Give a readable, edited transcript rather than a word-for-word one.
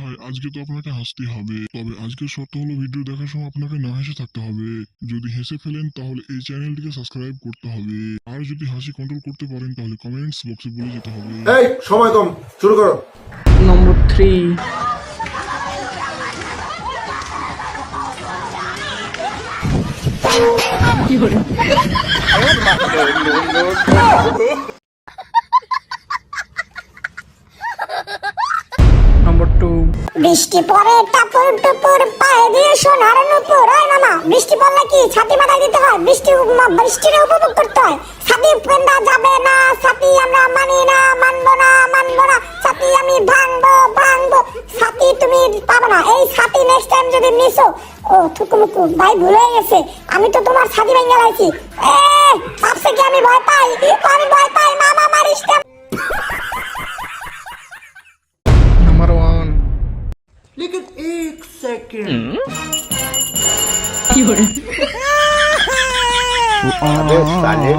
ভাই আজকে তো আপনাকে হাসতে হবে, তবে আজকের শর্ত হলো ভিডিও দেখার সময় আপনাকে না হেসে থাকতে হবে। যদি হেসে ফেলেন তাহলে এই চ্যানেলটিকে সাবস্ক্রাইব করতে হবে, আর যদি হাসি কন্ট্রোল করতে পারেন তাহলে কমেন্টস বক্সে বলে যেতে হবে। এই সময় কম, শুরু করো। নম্বর 3। কি করে নম্বর 2। বৃষ্টি পড়ে টাপুর টুপুর পায়ে দিয়ে সোনার নুপুর। ওই মামা, বৃষ্টি পড়লে কি ছাতি মাথায় দিতে হয়? বৃষ্টির উপভোগ করতে হয়। ছাতি পেন্দা যাবে না, ছাতি আমরা মানি না, মানবো না, মানবো না। ছাতি আমি ভাঙবো, ভাঙবো। ছাতি তুমি পাবো না। এই ছাতি নেক্সট টাইম যদি মিসো, ও থুকুমুকু ভাই ভুলে গেছে, আমি তো তোমার ছাতি ভেঙে লাইছি। ভাবছে কি আমি ভয় পাই? আমি ভয় পাই, মামা মারিস না। নম্বর 1। लेकिन एक सेकंड কি করে अबे साले